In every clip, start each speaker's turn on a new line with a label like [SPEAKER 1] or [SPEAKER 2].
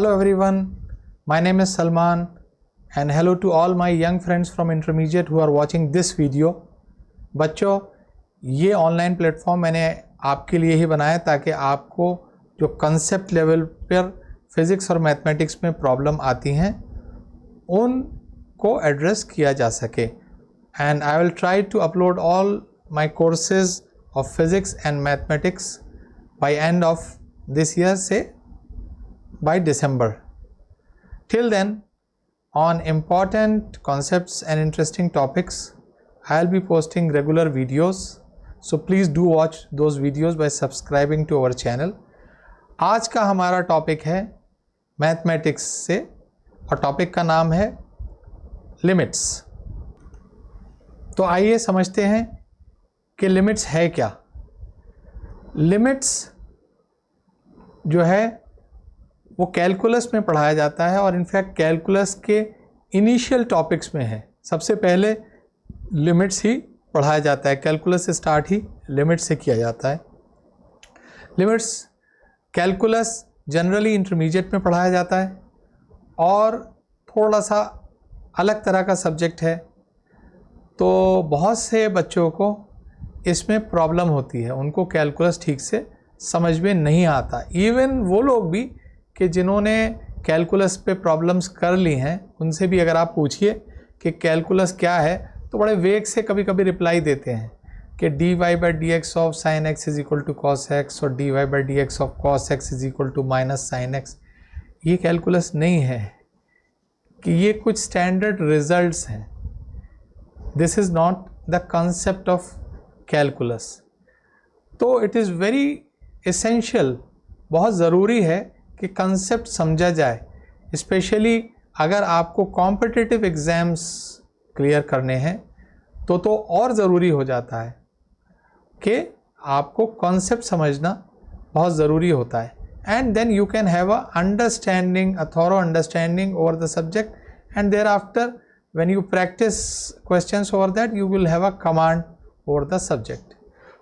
[SPEAKER 1] Hello everyone, my name is Salman and hello to all my young friends from intermediate who are watching this video. बच्चों, ये online platform मैंने आपके लिए ही बनाया ताकि आपको जो कंसेप्ट लेवल पर फिज़िक्स और मैथमेटिक्स में प्रॉब्लम आती हैं उनको एड्रेस किया जा सके. And I will try to upload all my courses of physics and mathematics by end of this year से by December. Till then, on important concepts and interesting topics, I'll be posting regular videos. So please do watch those videos by subscribing to our channel. आज का हमारा topic है mathematics से और topic का नाम है लिमिट्स. तो आइए समझते हैं कि लिमिट्स है क्या. लिमिट्स जो है वो कैलकुलस में पढ़ाया जाता है और इनफैक्ट कैलकुलस के इनिशियल टॉपिक्स में है. सबसे पहले लिमिट्स ही पढ़ाया जाता है. कैलकुलस से स्टार्ट ही लिमिट्स से किया जाता है. लिमिट्स कैलकुलस जनरली इंटरमीडिएट में पढ़ाया जाता है और थोड़ा सा अलग तरह का सब्जेक्ट है. तो बहुत से बच्चों को इसमें प्रॉब्लम होती है, उनको कैलकुलस ठीक से समझ में नहीं आता. इवन वो लोग भी कि जिन्होंने कैलकुलस पे प्रॉब्लम्स कर ली हैं उनसे भी अगर आप पूछिए कि कैलकुलस क्या है तो बड़े वेग से कभी कभी रिप्लाई देते हैं कि dy by d x of sine x is equal to cos x और dy by d x of cos x is equal to minus sine x. ये कैलकुलस नहीं है कि ये कुछ स्टैंडर्ड रिजल्ट्स हैं. This is not the concept of calculus. तो it is very essential, बहुत ज़रूरी है कि कंसेप्ट समझा जाए. स्पेशली अगर आपको कॉम्पिटिटिव एग्ज़ाम्स क्लियर करने हैं तो और ज़रूरी हो जाता है कि आपको कॉन्सेप्ट समझना बहुत ज़रूरी होता है. And then you can have a understanding, a thorough understanding over the subject, and thereafter when you practice questions over that you will have a command over the subject.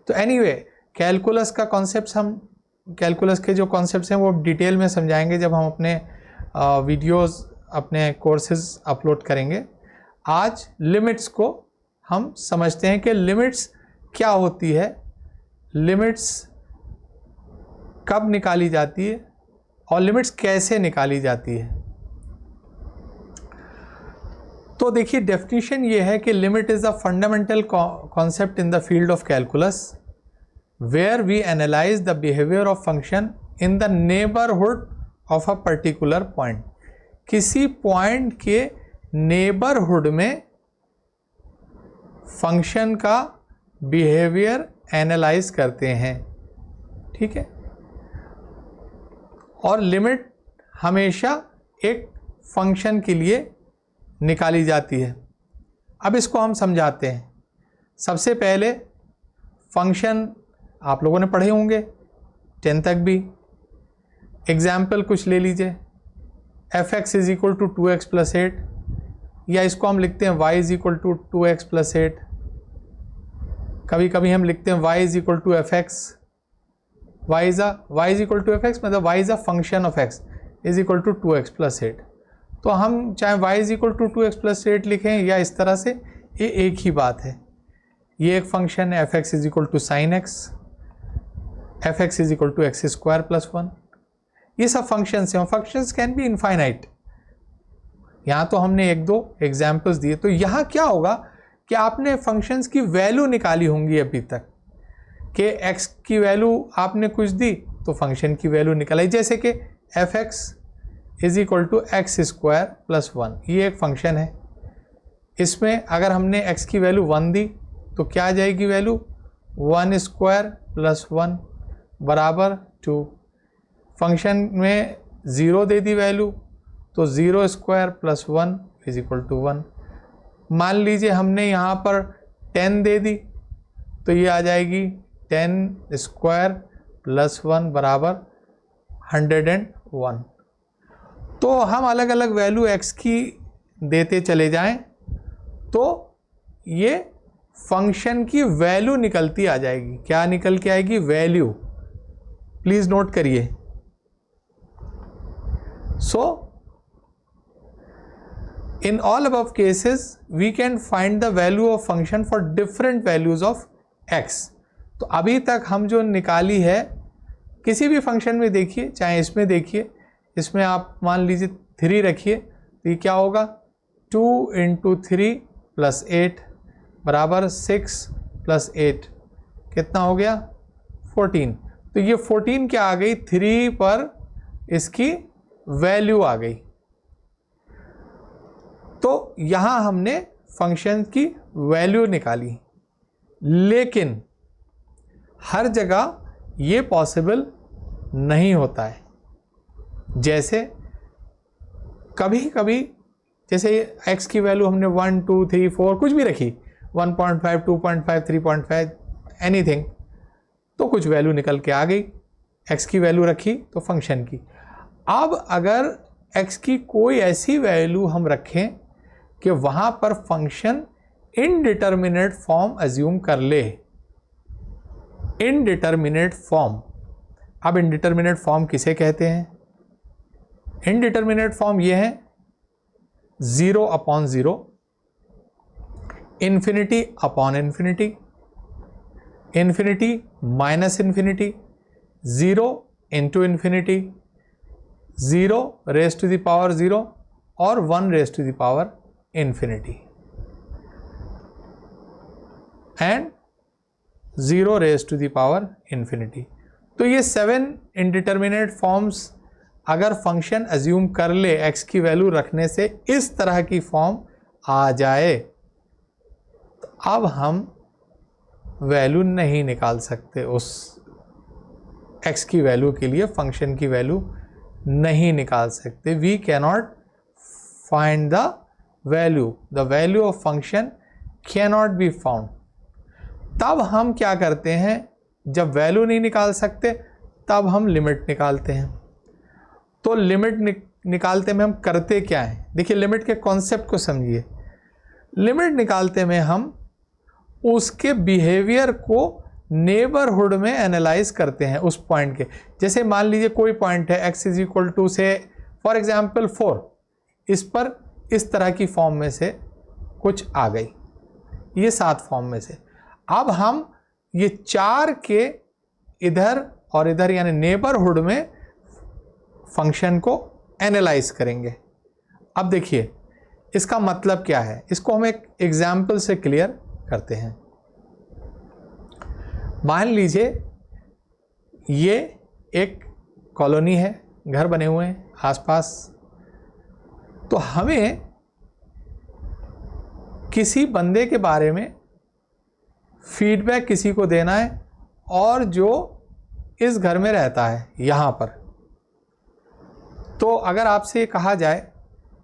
[SPEAKER 1] तो anyway, calculus का concept हम calculus के जो concepts हैं वो detail में समझाएंगे जब हम अपने वीडियोस, अपने कोर्सेज अपलोड करेंगे. आज लिमिट्स को हम समझते हैं कि लिमिट्स क्या होती है, लिमिट्स कब निकाली जाती है और लिमिट्स कैसे निकाली जाती है. तो देखिए, डेफिनेशन ये है कि limit is a fundamental concept in the field of calculus where we analyze the behavior of function in the neighborhood of a particular point. किसी पॉइंट के नेबरहुड में फंक्शन का बिहेवियर एनालाइज करते हैं. ठीक है. और लिमिट हमेशा एक फंक्शन के लिए निकाली जाती है. अब इसको हम समझाते हैं. सबसे पहले फंक्शन आप लोगों ने पढ़े होंगे 10 तक भी. एग्जाम्पल कुछ ले लीजिए. F x is equal to 2x plus 8, या इसको हम लिखते हैं y is equal to 2x plus 8. कभी कभी हम लिखते हैं y is equal to f x. y is equal to f x मतलब y is a function of x is equal to 2x plus 8. तो हम चाहे y is equal to 2x plus 8 लिखें या इस तरह से, ये एक ही बात है. ये एक फंक्शन है f x is equal to sine x, f x is equal to x square plus 1. ये सब फंक्शंस हैं. Functions can be infinite. यहाँ तो हमने एक दो एग्जाम्पल्स दिए. तो यहाँ क्या होगा कि आपने फंक्शंस की वैल्यू निकाली होंगी अभी तक कि एक्स की वैल्यू आपने कुछ दी तो फंक्शन की वैल्यू निकाली. जैसे कि f x is equal to x square plus 1, ये एक फंक्शन है. इसमें अगर हमने एक्स की वैल्यू 1 दी तो क्या आ जाएगी वैल्यू 1 स्क्वायर प्लस 1 बराबर 2. फंक्शन में 0 दे दी वैल्यू तो 0 square plus 1 is equal to 1. मान लीजिए हमने यहाँ पर 10 दे दी तो ये आ जाएगी 10 स्क्वायर प्लस 1 बराबर 101. तो हम अलग अलग वैल्यू x की देते चले जाएं तो ये फंक्शन की वैल्यू निकलती आ जाएगी. क्या निकल के आएगी? वैल्यू. प्लीज़ नोट करिए. So in all above cases we can find the value of function for different values of x. तो अभी तक हम जो निकाली है किसी भी फंक्शन में देखिए, चाहे इसमें देखिए, इसमें आप मान लीजिए 3 रखिए तो ये क्या होगा 2 × 3 + 8 बराबर 6 + 8 कितना हो गया 14. तो ये 14 क्या आ गई 3 पर इसकी वैल्यू आ गई. तो यहां हमने फंक्शन की वैल्यू निकाली, लेकिन हर जगह ये पॉसिबल नहीं होता है. जैसे कभी कभी जैसे x की वैल्यू हमने 1 2 3 4 कुछ भी रखी 1.5 2.5 3.5 एनीथिंग, तो कुछ वैल्यू निकल के आ गई. x की वैल्यू रखी तो फंक्शन की. अब अगर x की कोई ऐसी वैल्यू हम रखें कि वहाँ पर फंक्शन इनडिटर्मिनेट फॉर्म एज्यूम कर ले. इनडिटर्मिनेट फॉर्म, अब इनडिटर्मिनेट फॉर्म किसे कहते हैं? इनडिटर्मिनेट फॉर्म ये है 0/0, infinity upon infinity, infinity minus infinity, 0 × infinity, 0 raised to the power 0 और 1 raised to the power infinity and 0 raised to the power infinity. तो ये 7 इंडिटर्मिनेट फॉर्म्स अगर फंक्शन एज्यूम कर ले x की वैल्यू रखने से इस तरह की फॉर्म आ जाए, तो अब हम वैल्यू नहीं निकाल सकते. उस x की वैल्यू के लिए फंक्शन की वैल्यू नहीं निकाल सकते. We cannot find the value of function cannot be found. तब हम क्या करते हैं, जब वैल्यू नहीं निकाल सकते तब हम लिमिट निकालते हैं. तो लिमिट निकालते में हम करते क्या हैं, देखिए लिमिट के कॉन्सेप्ट को समझिए. लिमिट निकालते में हम उसके बिहेवियर को नेबरहुड में एनालाइज करते हैं उस पॉइंट के. जैसे मान लीजिए कोई पॉइंट है x = से फॉर एग्जाम्पल 4, इस पर इस तरह की फॉर्म में से कुछ आ गई, ये 7 फॉर्म में से. अब हम ये 4 के इधर और इधर यानी नेबरहुड में फंक्शन को एनालाइज करेंगे. अब देखिए इसका मतलब क्या है, इसको हम एक एग्जाम्पल से क्लियर करते हैं. मान लीजिए ये एक कॉलोनी है, घर बने हुए हैं आसपास. तो हमें किसी बंदे के बारे में फीडबैक किसी को देना है और जो इस घर में रहता है यहाँ पर. तो अगर आपसे कहा जाए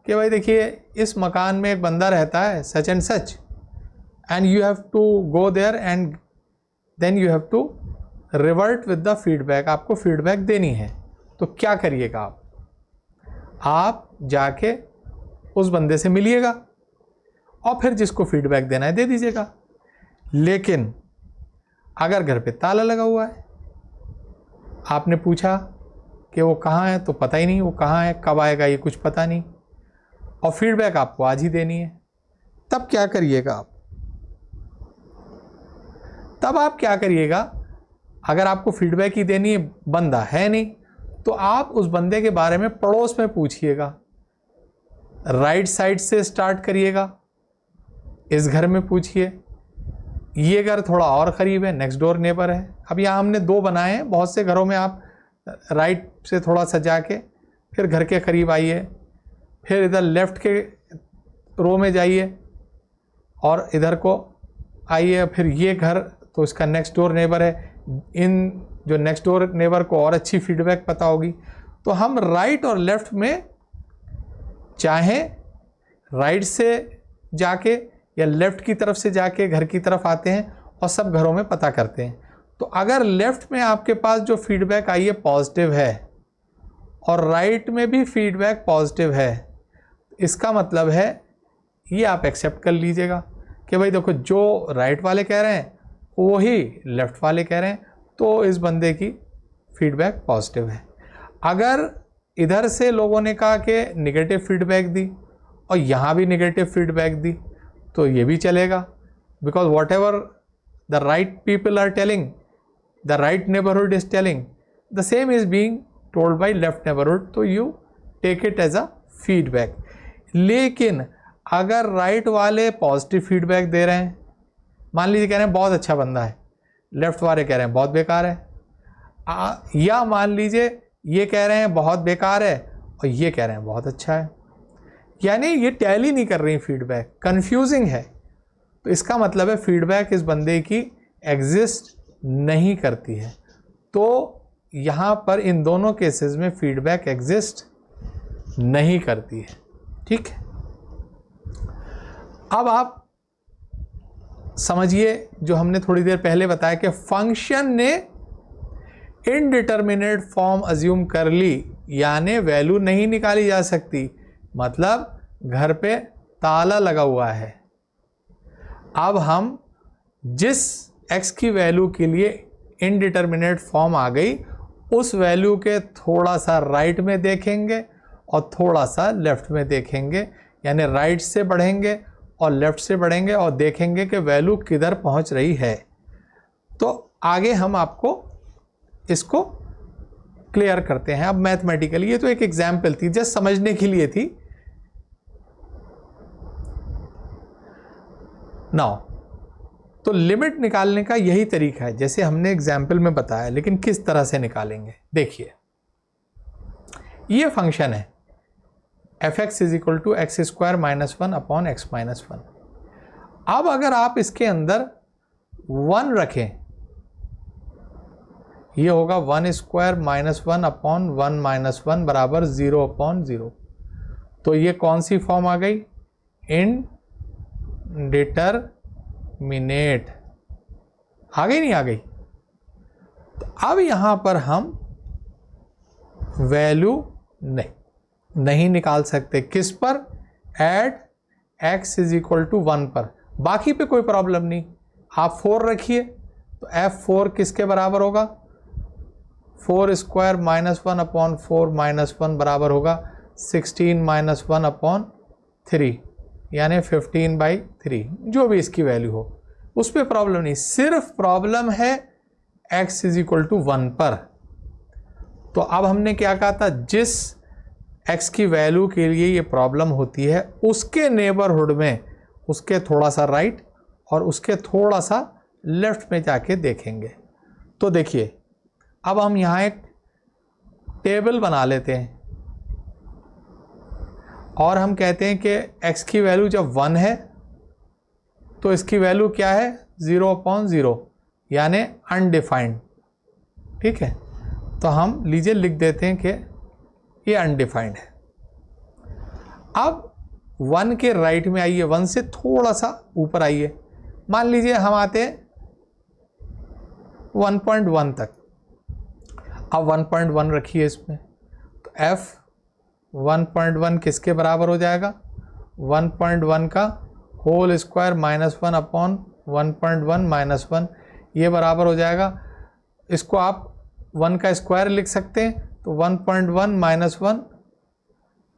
[SPEAKER 1] कि भाई देखिए इस मकान में एक बंदा रहता है such and such, and you have to go there and then you have to revert with the feedback, आपको फीडबैक देनी है. तो क्या करिएगा आप जाके उस बंदे से मिलिएगा और फिर जिसको फीडबैक देना है दे दीजिएगा. लेकिन अगर घर पे ताला लगा हुआ है, आपने पूछा कि वो कहाँ है, तो पता ही नहीं वो कहाँ है, कब आएगा ये कुछ पता नहीं, और फीडबैक आपको आज ही देनी है, तब क्या करिएगा आप? तब आप क्या करिएगा, अगर आपको फीडबैक ही देनी है, बंदा है नहीं, तो आप उस बंदे के बारे में पड़ोस में पूछिएगा. राइट साइड से स्टार्ट करिएगा, इस घर में पूछिए, ये घर थोड़ा और करीब है, नेक्स्ट डोर नेबर है. अब यहाँ हमने 2 बनाए हैं, बहुत से घरों में आप राइट से थोड़ा सजा के फिर घर के करीब आइए, फिर इधर लेफ्ट के रो में जाइए और इधर को आइए, फिर ये घर तो इसका नेक्स्ट डोर नेबर है. इन जो नेक्स्ट डोर नेबर को और अच्छी फीडबैक पता होगी. तो हम राइट और लेफ्ट में चाहे राइट से जाके या लेफ्ट की तरफ से जाके घर की तरफ आते हैं और सब घरों में पता करते हैं. तो अगर लेफ्ट में आपके पास जो फीडबैक आई है पॉजिटिव है और राइट में भी फीडबैक पॉजिटिव है, इसका मतलब है ये आप एक्सेप्ट कर लीजिएगा कि भाई देखो जो राइट वाले कह रहे हैं वही लेफ्ट वाले कह रहे हैं, तो इस बंदे की फीडबैक पॉजिटिव है. अगर इधर से लोगों ने कहा कि निगेटिव फीडबैक दी और यहाँ भी निगेटिव फीडबैक दी, तो ये भी चलेगा, because whatever the right people are telling, the right neighbourhood is telling, the same is being told by left neighbourhood, तो you take it as a feedback. लेकिन अगर राइट वाले पॉजिटिव फीडबैक दे रहे हैं, मान लीजिए कह रहे हैं बहुत अच्छा बंदा है, लेफ्ट वाले कह रहे हैं बहुत बेकार है, या मान लीजिए ये कह रहे हैं बहुत बेकार है और ये कह रहे हैं बहुत अच्छा है, यानी ये टैली नहीं कर रही फीडबैक, कंफ्यूजिंग है, तो इसका मतलब है फीडबैक इस बंदे की एग्जिस्ट नहीं करती है। तो यहाँ पर इन दोनों केसेस में फीडबैक एग्जिस्ट नहीं करती है, ठीक है। अब आप समझिए जो हमने थोड़ी देर पहले बताया कि फंक्शन ने इनडिटर्मिनेट फॉर्म अज्यूम कर ली, यानी वैल्यू नहीं निकाली जा सकती, मतलब घर पे ताला लगा हुआ है। अब हम जिस x की वैल्यू के लिए इनडिटर्मिनेट फॉर्म आ गई, उस वैल्यू के थोड़ा सा राइट में देखेंगे और थोड़ा सा लेफ्ट में देखेंगे, यानी राइट से बढ़ेंगे और लेफ्ट से बढ़ेंगे और देखेंगे कि वैल्यू किधर पहुंच रही है। तो आगे हम आपको इसको क्लियर करते हैं। अब मैथमेटिकली, ये तो एक एग्जाम्पल थी, जस्ट समझने के लिए थी। नाउ तो लिमिट निकालने का यही तरीका है जैसे हमने एग्जाम्पल में बताया, लेकिन किस तरह से निकालेंगे देखिए। ये फंक्शन है f(x) = x² - 1 / x - 1। अब अगर आप इसके अंदर 1 रखें, ये होगा 1² - 1 / 1 - 1 बराबर 0/0। तो ये कौन सी फॉर्म आ गई? इनडिटरमिनेट आ गई, नहीं आ गई? तो अब यहां पर हम वैल्यू नहीं निकाल सकते। किस पर? एट x = 1 पर। बाकी पे कोई प्रॉब्लम नहीं, आप 4 रखिए तो f4 किसके बराबर होगा? 4² - 1 / 4 - 1 बराबर होगा 16 - 1/3, यानी 15/3, जो भी इसकी वैल्यू हो, उस पर प्रॉब्लम नहीं। सिर्फ प्रॉब्लम है x = 1 पर। तो अब हमने क्या कहा था? जिस x की वैल्यू के लिए ये प्रॉब्लम होती है, उसके नेबरहुड में, उसके थोड़ा सा राइट और उसके थोड़ा सा लेफ्ट में जाके देखेंगे। तो देखिए, अब हम यहाँ एक टेबल बना लेते हैं और हम कहते हैं कि x की वैल्यू जब 1 है तो इसकी वैल्यू क्या है? 0/0, यानी अनडिफाइंड, ठीक है। तो हम लीजिए लिख देते हैं कि ये अनडिफाइंड है। अब 1 के राइट में आइए, 1 से थोड़ा सा ऊपर आइए, मान लीजिए हम आते हैं 1.1 तक। अब 1.1 रखिए इसमें, तो f 1.1 किसके बराबर हो जाएगा? 1.1 का होल स्क्वायर -1/1.1 -1, ये बराबर हो जाएगा। इसको आप 1 का स्क्वायर लिख सकते हैं, तो 1.1 - 1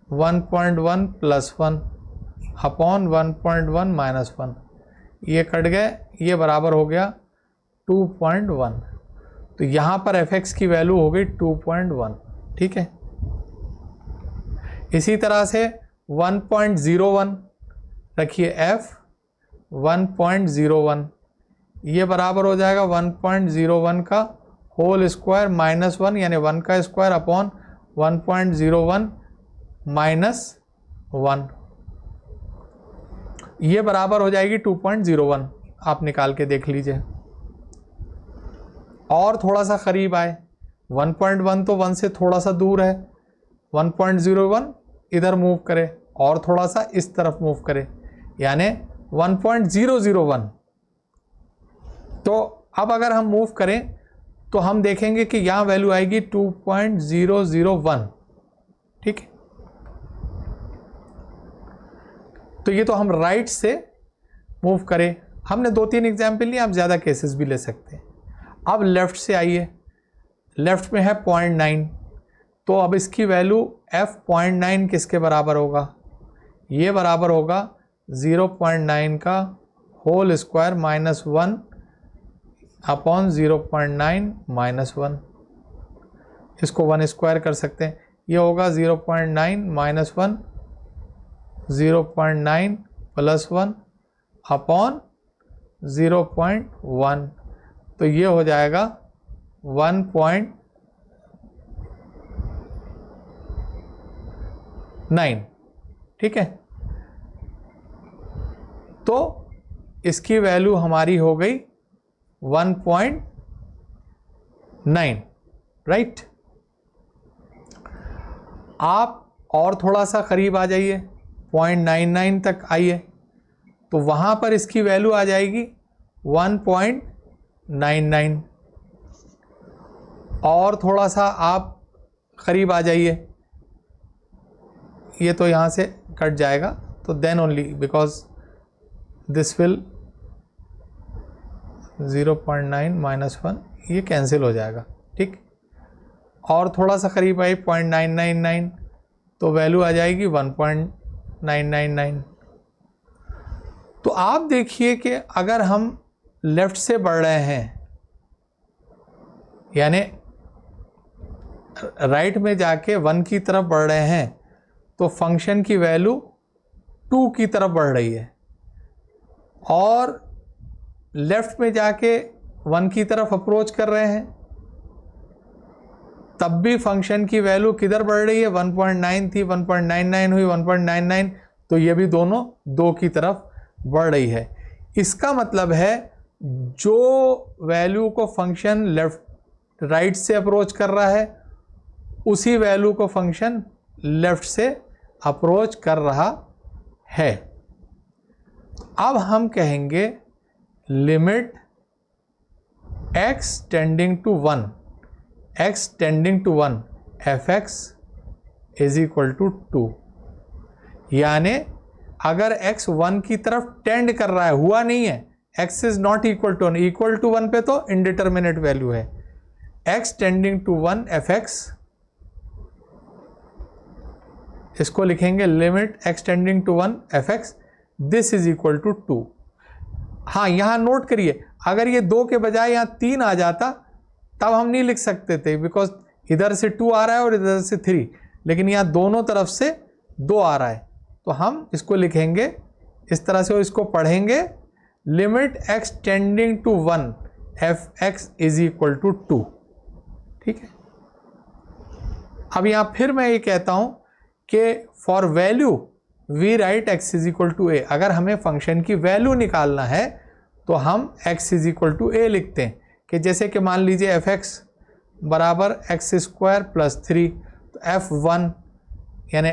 [SPEAKER 1] 1.1 + 1 अपॉन 1.1 - 1, ये कट गए, ये बराबर हो गया 2.1। तो यहाँ पर f(x) की वैल्यू हो गई 2.1, ठीक है। इसी तरह से 1.01 रखिए, f 1.01, ये बराबर हो जाएगा 1.01 का होल स्क्वायर -1, यानी 1 का स्क्वायर अपॉन 1.01 - 1, ये बराबर हो जाएगी 2.01। आप निकाल के देख लीजिए। और थोड़ा सा करीब आए, 1.1 तो 1 से थोड़ा सा दूर है, 1.01 इधर मूव करे और थोड़ा सा इस तरफ मूव करे, यानी 1.001। तो अब अगर हम मूव करें तो हम देखेंगे कि यहाँ वैल्यू आएगी 2.001, ठीक है। तो ये तो हम राइट से मूव करें। हमने 2-3 एग्जाम्पल लिए, आप ज़्यादा केसेस भी ले सकते हैं। अब लेफ़्ट से आइए, लेफ़्ट में है 0.9, तो अब इसकी वैल्यू f.9 किसके बराबर होगा? ये बराबर होगा 0.9 का whole square minus 1 upon 0.9 minus 1। इसको 1 स्क्वायर कर सकते हैं, ये होगा 0.9 माइनस 1, 0.9 प्लस 1 अपॉन 0.1, तो ये हो जाएगा 1.9। ठीक है, तो इसकी वैल्यू हमारी हो गई 1.9, राइट। आप और थोड़ा सा करीब आ जाइए, 0.99 तक आइए, तो वहाँ पर इसकी वैल्यू आ जाएगी 1.99। और थोड़ा सा आप करीब आ जाइए, ये तो यहाँ से कट जाएगा, तो then only because this will 0.9 minus 1 ये कैंसिल हो जाएगा। ठीक, और थोड़ा सा करीब आई 0.999, तो वैल्यू आ जाएगी 1.999। तो आप देखिए कि अगर हम लेफ्ट से बढ़ रहे हैं, यानी राइट में जाके 1 की तरफ बढ़ रहे हैं, तो फंक्शन की वैल्यू 2 की तरफ बढ़ रही है, और लेफ्ट में जाके 1 की तरफ अप्रोच कर रहे हैं, तब भी फंक्शन की वैल्यू किधर बढ़ रही है? 1.9 थी, 1.99 हुई, 1.99, तो ये भी दोनों 2 की तरफ बढ़ रही है। इसका मतलब है जो वैल्यू को फंक्शन लेफ्ट राइट से अप्रोच कर रहा है, उसी वैल्यू को फंक्शन लेफ्ट से अप्रोच कर रहा है। अब हम कहेंगे limit x tending to 1, x tending to 1 fx is equal to 2। यानी अगर x 1 की तरफ टेंड कर रहा है, हुआ नहीं है, x is not equal to 1, equal to 1 पे तो इंडिटरमिनेट वैल्यू है, x टेंडिंग टू 1 fx, इसको लिखेंगे limit x tending to 1 fx this is equal to 2। हाँ, यहाँ नोट करिए, अगर ये 2 के बजाय यहाँ 3 आ जाता तब हम नहीं लिख सकते थे, बिकॉज इधर से 2 आ रहा है और इधर से 3, लेकिन यहाँ दोनों तरफ से 2 आ रहा है, तो हम इसको लिखेंगे इस तरह से और इसको पढ़ेंगे limit x tending to 1 fx is equal to 2। ठीक है, अब यहाँ फिर मैं ये कहता हूँ कि for value we write x is equal to a। अगर हमें फंक्शन की वैल्यू निकालना है तो हम x is equal to a लिखते हैं, कि जैसे कि मान लीजिए fx बराबर x स्क्वायर प्लस 3, तो f1 यानी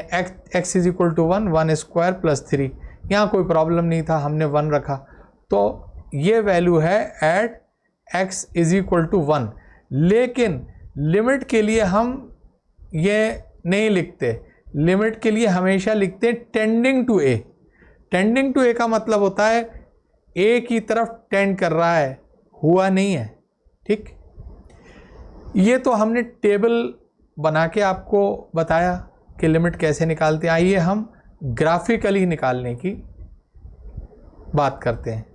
[SPEAKER 1] x is equal to 1 square plus 3, यहाँ कोई प्रॉब्लम नहीं था, हमने 1 रखा, तो ये वैल्यू है at x is equal to 1। लेकिन लिमिट के लिए हम ये नहीं लिखते, लिमिट के लिए हमेशा लिखते हैं tending to a। Tending to a का मतलब होता है a की तरफ टेंड कर रहा है, हुआ नहीं है। ठीक, ये तो हमने टेबल बना के आपको बताया कि लिमिट कैसे निकालते हैं। आइए हम ग्राफिकली निकालने की बात करते हैं।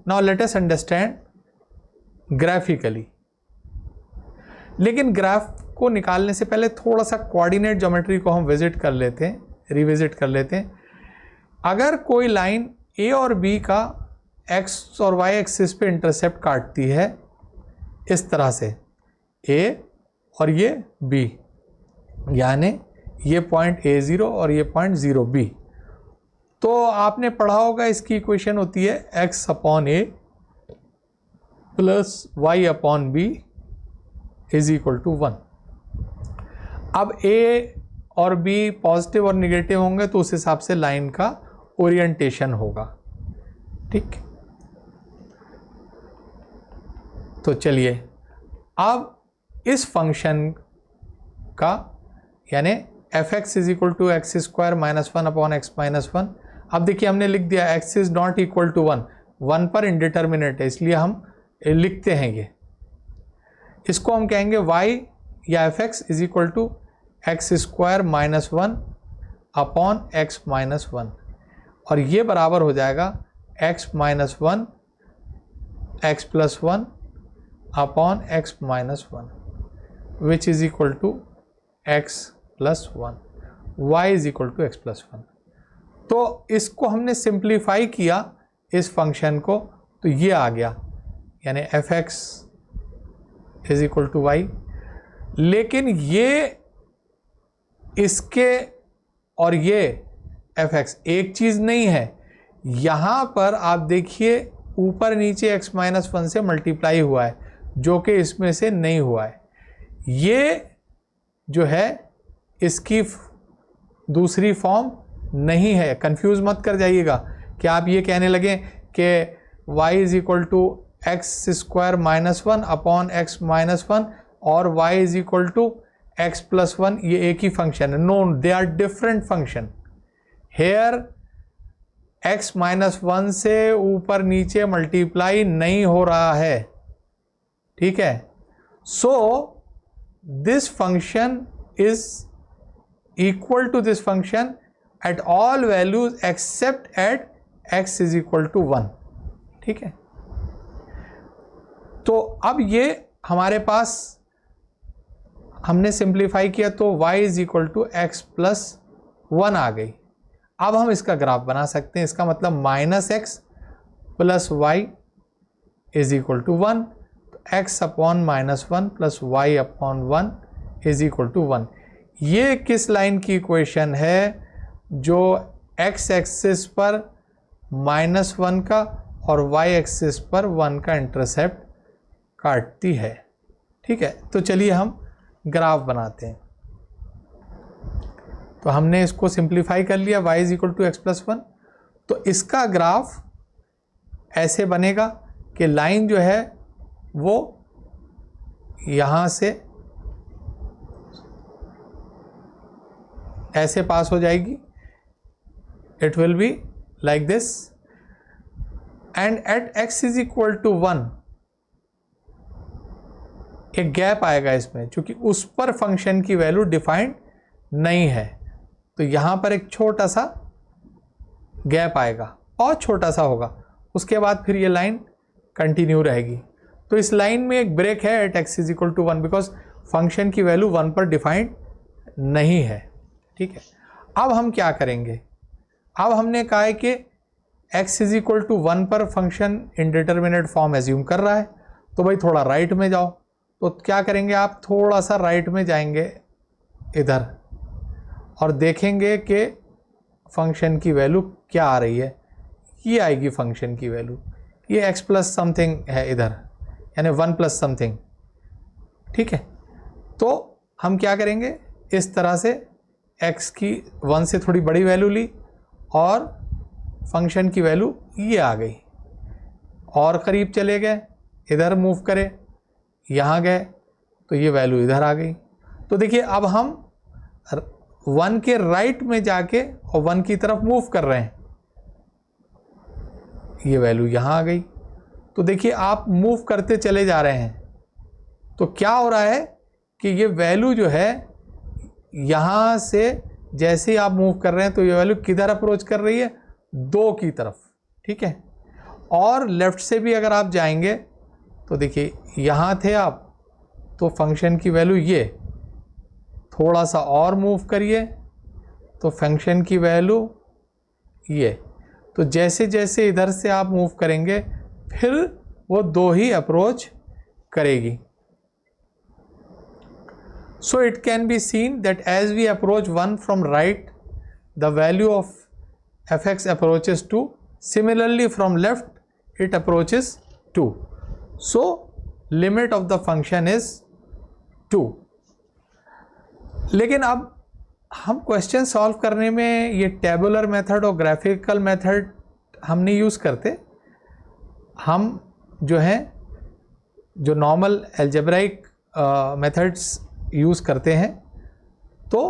[SPEAKER 1] Now let us understand graphically. लेकिन ग्राफ को निकालने से पहले थोड़ा सा कोऑर्डिनेट ज्योमेट्री को हम विजिट कर लेते हैं, रिविजिट कर लेते हैं। अगर कोई लाइन ए और बी का एक्स और वाई एक्सिस पे इंटरसेप्ट काटती है इस तरह से, ए और ये बी, यानी ये पॉइंट A0 और ये पॉइंट 0B, तो आपने पढ़ा होगा इसकी इक्वेशन होती है x upon a plus y upon b is equal to 1। अब a और b पॉजिटिव और निगेटिव होंगे तो उस हिसाब से लाइन का ओरिएंटेशन होगा। ठीक, तो चलिए अब इस फंक्शन का यानी fx is equal to x square minus 1 upon x minus 1। अब देखिए हमने लिख दिया x is not equal to 1, 1 पर इंडिटरमिनेट है, इसलिए हम लिखते हैं ये। इसको हम कहेंगे y या fx is equal to x square minus 1 upon x minus 1, और ये बराबर हो जाएगा x minus 1 x plus 1 upon x minus 1 which is equal to x plus 1, y is equal to x plus 1। तो इसको हमने सिंप्लीफाई किया इस फंक्शन को, तो ये आ गया, यानी f x is equal to y. लेकिन ये इसके और ये एफ एक्स एक चीज़ नहीं है। यहाँ पर आप देखिए ऊपर नीचे एक्स माइनस 1 से मल्टीप्लाई हुआ है, जो कि इसमें से नहीं हुआ है। ये जो है इसकी दूसरी फॉर्म नहीं है। कंफ्यूज मत कर जाइएगा कि आप ये कहने लगे कि y is equal to x square minus 1 upon x minus 1 और y is equal to x plus 1, ये एक ही फंक्शन है। No, they are different function. Here x minus 1 से ऊपर नीचे मल्टीप्लाई नहीं हो रहा है, ठीक है। So this function is equal to this function at all values except at x is equal to 1, ठीक है। तो अब ये हमारे पास हमने सिंप्लीफाई किया तो y is equal to x plus 1 आ गई। अब हम इसका ग्राफ बना सकते हैं। इसका मतलब minus x plus y is equal to 1, तो x upon minus 1 plus y upon 1 is equal to 1। ये किस लाइन की इक्वेशन है? जो एक्स एक्सिस पर माइनस 1 का और वाई एक्सिस पर 1 का इंटरसेप्ट काटती है, ठीक है। तो चलिए हम ग्राफ बनाते हैं। तो हमने इसको सिंप्लीफाई कर लिया, y is equal to x plus 1। तो इसका ग्राफ ऐसे बनेगा कि लाइन जो है वो यहाँ से ऐसे पास हो जाएगी। It will be like this and at x is equal to 1 एक गैप आएगा इसमें, क्योंकि उस पर फंक्शन की वैल्यू डिफाइंड नहीं है। तो यहाँ पर एक छोटा सा गैप आएगा और छोटा सा होगा, उसके बाद फिर ये लाइन कंटिन्यू रहेगी। तो इस लाइन में एक ब्रेक है at x is equal to 1, because function की वैल्यू 1 पर डिफाइंड नहीं है, ठीक है। अब हम क्या करेंगे? अब हमने कहा है कि x इज इक्वल टू 1 पर फंक्शन इनडिटरमिनेट फॉर्म एज्यूम कर रहा है, तो भाई थोड़ा राइट में जाओ। तो क्या करेंगे आप? थोड़ा सा राइट में जाएंगे इधर और देखेंगे कि फंक्शन की वैल्यू क्या आ रही है। ये आएगी फंक्शन की वैल्यू, ये x प्लस समथिंग है इधर, यानी 1 प्लस समथिंग, ठीक है। तो हम क्या करेंगे? इस तरह से x की 1 से थोड़ी बड़ी वैल्यू ली और फंक्शन की वैल्यू ये आ गई, और करीब चले गए, इधर मूव करे, यहाँ गए तो ये वैल्यू इधर आ गई। तो देखिए अब हम 1 के राइट में जाके और 1 की तरफ मूव कर रहे हैं, ये वैल्यू यहाँ आ गई। तो देखिए आप मूव करते चले जा रहे हैं, तो क्या हो रहा है कि ये वैल्यू जो है यहाँ से जैसे ही आप मूव कर रहे हैं तो ये वैल्यू किधर अप्रोच कर रही है? 2 की तरफ, ठीक है। और लेफ्ट से भी अगर आप जाएंगे तो देखिए यहाँ थे आप, तो फंक्शन की वैल्यू ये, थोड़ा सा और मूव करिए तो फंक्शन की वैल्यू ये। तो जैसे जैसे इधर से आप मूव करेंगे फिर वो 2 ही अप्रोच करेगी। So it can be seen that as we approach 1 from right, the value of fx approaches 2. Similarly from left, it approaches 2. So limit of the function is 2. लेकिन अब हम क्वेश्चन सॉल्व करने में ये टेबुलर मेथड और graphical method हम नहीं use करते। हम जो हैं जो नॉर्मल एल्जेब्राइक मेथड्स यूज़ करते हैं, तो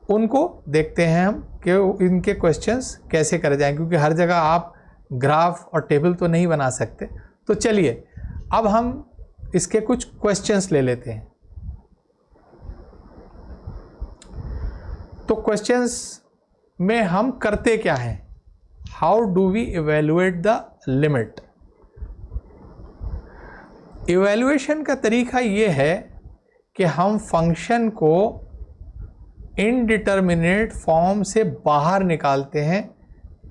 [SPEAKER 1] उनको देखते हैं हम कि इनके क्वेश्चंस कैसे करे जाएं, क्योंकि हर जगह आप ग्राफ और टेबल तो नहीं बना सकते। तो चलिए अब हम इसके कुछ क्वेश्चंस ले लेते हैं। तो क्वेश्चंस में हम करते क्या हैं, how do we evaluate the limit. Evaluation का तरीका ये है कि हम फंक्शन को इनडिटरमिनेट फॉर्म से बाहर निकालते हैं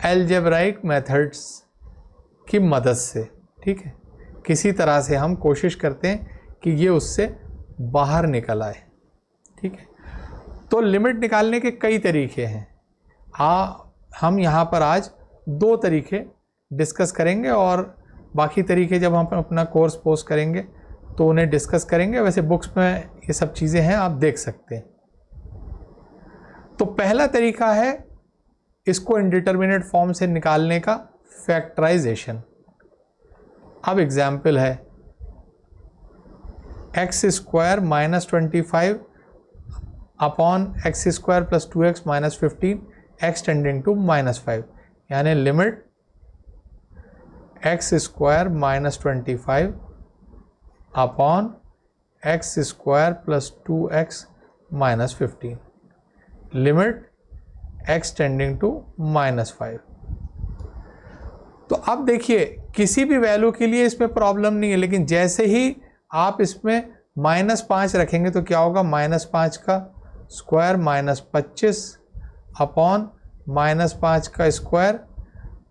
[SPEAKER 1] अलजेब्राइक मेथड्स की मदद से, ठीक है। किसी तरह से हम कोशिश करते हैं कि ये उससे बाहर निकल आए, ठीक है। तो लिमिट निकालने के कई तरीके हैं। हम यहाँ पर आज 2 तरीके डिस्कस करेंगे और बाकी तरीके जब हम अपना कोर्स पोस्ट करेंगे तो उन्हें डिस्कस करेंगे। वैसे बुक्स में ये सब चीज़ें हैं, आप देख सकते हैं। तो पहला तरीका है इसको इनडिटरमिनेट फॉर्म से निकालने का, फैक्टराइजेशन। अब एग्जाम्पल है x square minus 25 upon x square plus 2x minus 15 x tending to -5, यानी limit x square minus 25 upon x square plus 2x minus 15 limit x tending to -5। तो अब देखिए किसी भी वैल्यू के लिए इसमें प्रॉब्लम नहीं है, लेकिन जैसे ही आप इसमें -5 रखेंगे तो क्या होगा, -5 का स्क्वायर -25 अपॉन -5 का स्क्वायर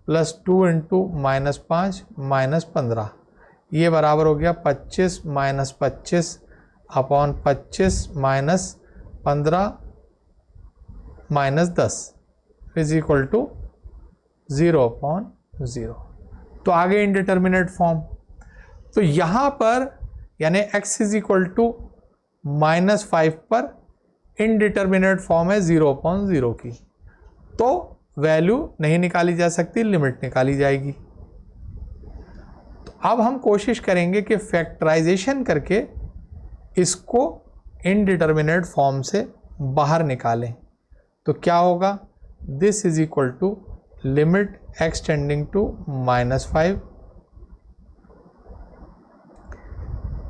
[SPEAKER 1] प्लस 2 इंटू -5 -15, ये बराबर हो गया 25 -25 अपॉन 25 -15 -10 इज इक्वल टू 0/0। तो आगे इनडिटरमिनेट फॉर्म, तो यहाँ पर यानी x इज इक्वल टू -5 पर इनडिटरमिनेट फॉर्म है 0/0 की, तो वैल्यू नहीं निकाली जा सकती, लिमिट निकाली जाएगी। तो अब हम कोशिश करेंगे कि फैक्टराइजेशन करके इसको इनडिटरमिनेट फॉर्म से बाहर निकालें। तो क्या होगा, this is equal to limit x tending to -5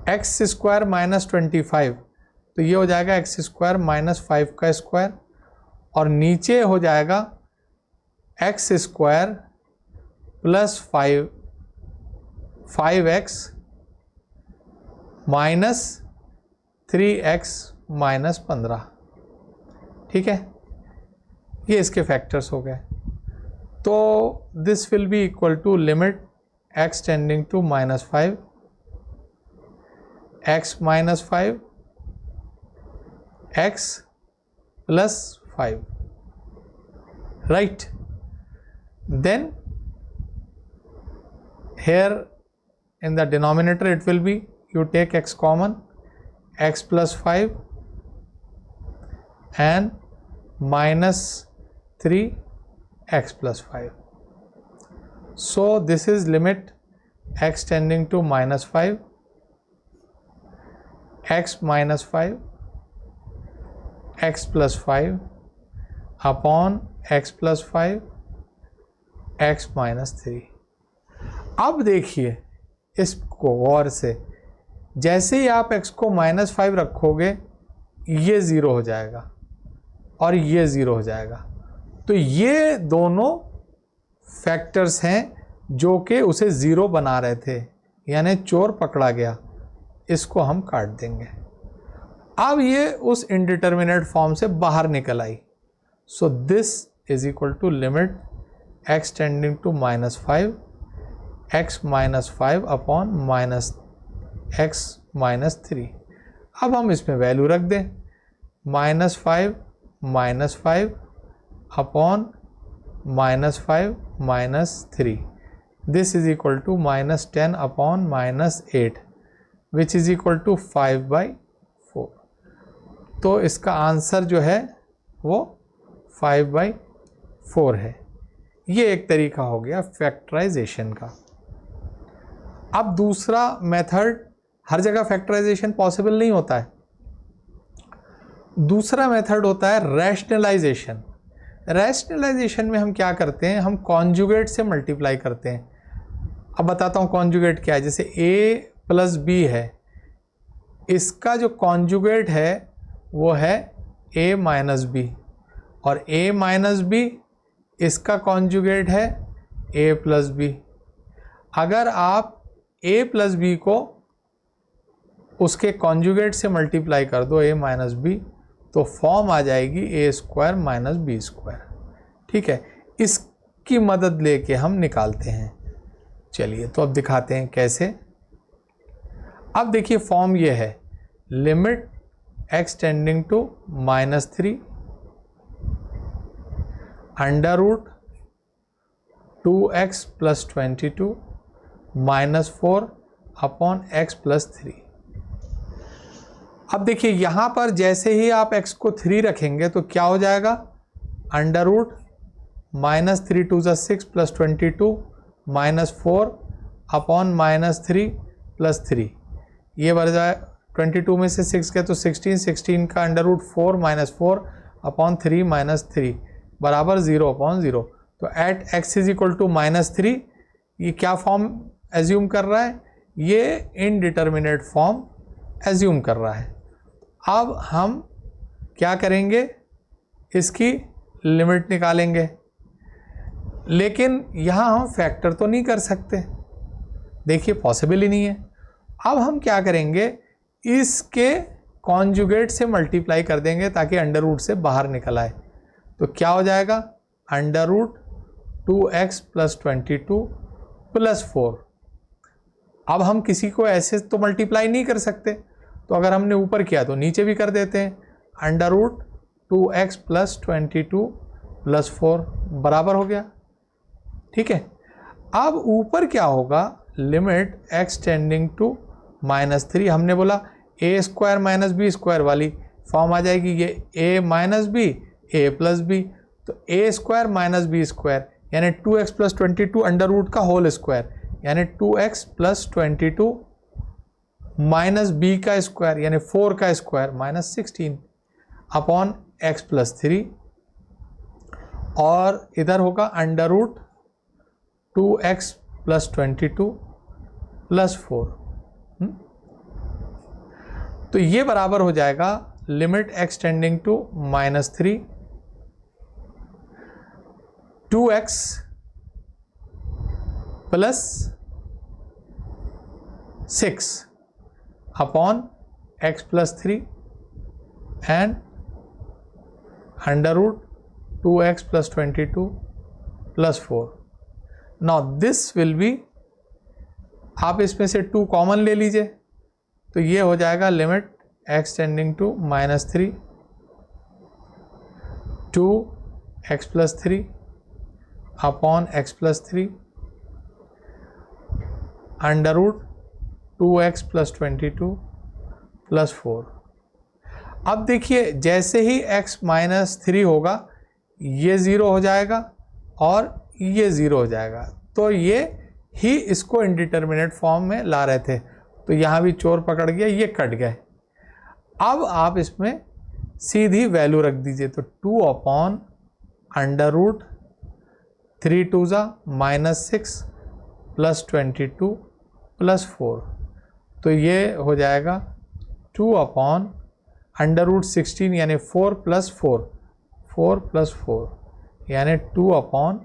[SPEAKER 1] x square -25, तो ये हो जाएगा एक्स स्क्वायर -5 का स्क्वायर, और नीचे हो जाएगा x square plus 5x minus 3x minus 15, ठीक है। ये इसके फैक्टर्स हो गए। तो this will be equal to limit x tending to -5 x -5 x plus 5, right? Then here in the denominator it will be, you take x common, x plus 5 and minus 3 x plus 5. So this is limit x tending to -5 x minus 5 x plus 5 upon x plus 5 x minus 3। अब देखिए इसको गौर से, जैसे ही आप x को -5 रखोगे ये 0 हो जाएगा और ये 0 हो जाएगा। तो ये दोनों फैक्टर्स हैं जो कि उसे 0 बना रहे थे, यानी चोर पकड़ा गया। इसको हम काट देंगे। अब ये उस इनडिटरमिनेट फॉर्म से बाहर निकल आई। So this is equal to limit x tending to -5 x minus 5 upon -x minus 3। अब हम इसमें वैल्यू रख दें, -5 upon -5 -3, this is equal to -10 upon -8 which is equal to 5/4। तो इसका आंसर जो है वो 5/4 है। ये एक तरीका हो गया फैक्टराइजेशन का। अब दूसरा मेथड, हर जगह फैक्टराइजेशन पॉसिबल नहीं होता है। दूसरा मेथड होता है रैशनलाइजेशन। रैशनलाइजेशन में हम क्या करते हैं, हम कॉन्जुगेट से मल्टीप्लाई करते हैं। अब बताता हूँ कॉन्जुगेट क्या है। जैसे a + b है, इसका जो कॉन्जुगेट है वो है a - b, और a माइनस बी इसका कॉन्जुगेट है a प्लस बी। अगर आप a प्लस बी को उसके कॉन्जुगेट से मल्टीप्लाई कर दो a माइनस बी, तो फॉर्म आ जाएगी a square minus b square. ठीक है, इसकी मदद लेके हम निकालते हैं। चलिए तो अब दिखाते हैं कैसे। अब देखिए फॉर्म ये है, limit x tending to -3 under root 2x plus 22 -4 upon x plus 3। अब देखिए यहाँ पर जैसे ही आप x को 3 रखेंगे तो क्या हो जाएगा, under root -3 2 6 plus 22 -4 upon -3 plus 3। ये बढ़ जाए 22 में से 6 गए तो 16 का अंडर रूट 4 -4 अपॉन 3 -3 बराबर 0 अपॉन 0। तो at x is equal to -3 ये क्या फॉर्म एज्यूम कर रहा है, ये इनडिटर्मिनेट फॉर्म एज्यूम कर रहा है। अब हम क्या करेंगे, इसकी लिमिट निकालेंगे, लेकिन यहाँ हम फैक्टर तो नहीं कर सकते, देखिए पॉसिबल ही नहीं है। अब हम क्या करेंगे, इसके कॉन्जुगेट से मल्टीप्लाई कर देंगे ताकि अंडर रूट से बाहर निकल आए। तो क्या हो जाएगा, under root 2x plus 22 plus 4। अब हम किसी को ऐसे तो मल्टीप्लाई नहीं कर सकते, तो अगर हमने ऊपर किया तो नीचे भी कर देते हैं। Under root 2x plus 22 plus 4 बराबर हो गया। ठीक है, अब ऊपर क्या होगा, लिमिट x टेंडिंग टू -3, हमने बोला a square minus b square वाली फॉर्म आ जाएगी, ये a minus b a plus b. तो a square minus b square यानी 2x प्लस 22 अंडर रूट का होल स्क्वायर यानी 2x प्लस 22 माइनस बी का स्क्वायर यानी 4 का square minus 16 upon x plus 3, और इधर होगा under root 2x plus 22 plus 4। तो ये बराबर हो जाएगा limit x tending to -3 2x plus 6 upon x plus 3 and under root 2x plus 22 plus 4। Now this will be, आप इसमें से 2 कॉमन ले लीजिए, तो ये हो जाएगा limit x tending to -3 2x plus 3 upon x plus 3 under root 2x plus 22 plus 4। अब देखिए जैसे ही x -3 होगा ये 0 हो जाएगा और ये 0 हो जाएगा, तो ये ही इसको इनडिटर्मिनेट फॉर्म में ला रहे थे। तो यहाँ भी चोर पकड़ गया, ये कट गए। अब आप इसमें सीधी वैल्यू रख दीजिए, तो 2 upon under root 3 2 -6 plus 22 plus 4। तो ये हो जाएगा 2 अपॉन अंडर रूट 16 यानी 4 प्लस 4 4 प्लस 4 यानी 2 अपॉन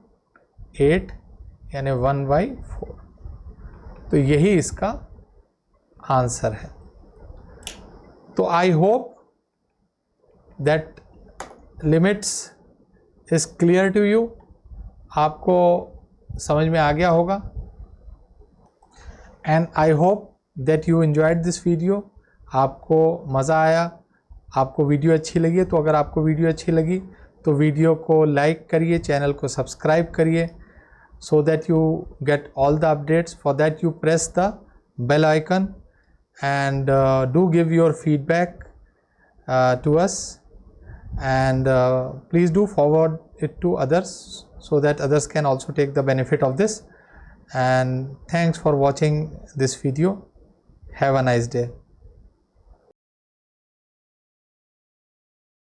[SPEAKER 1] 8 यानी 1/4। तो यही इसका आंसर है। तो I hope that limits is clear to you, आपको समझ में आ गया होगा। And I hope that you enjoyed this video, आपको मज़ा आया, आपको वीडियो अच्छी लगी। तो अगर आपको वीडियो अच्छी लगी तो वीडियो को लाइक करिए, चैनल को सब्सक्राइब करिए, so that you get all the updates. For that you press the bell icon and do give your feedback to us, and please do forward it to others so that others can also take the benefit of this. And thanks for watching this video. Have a nice day.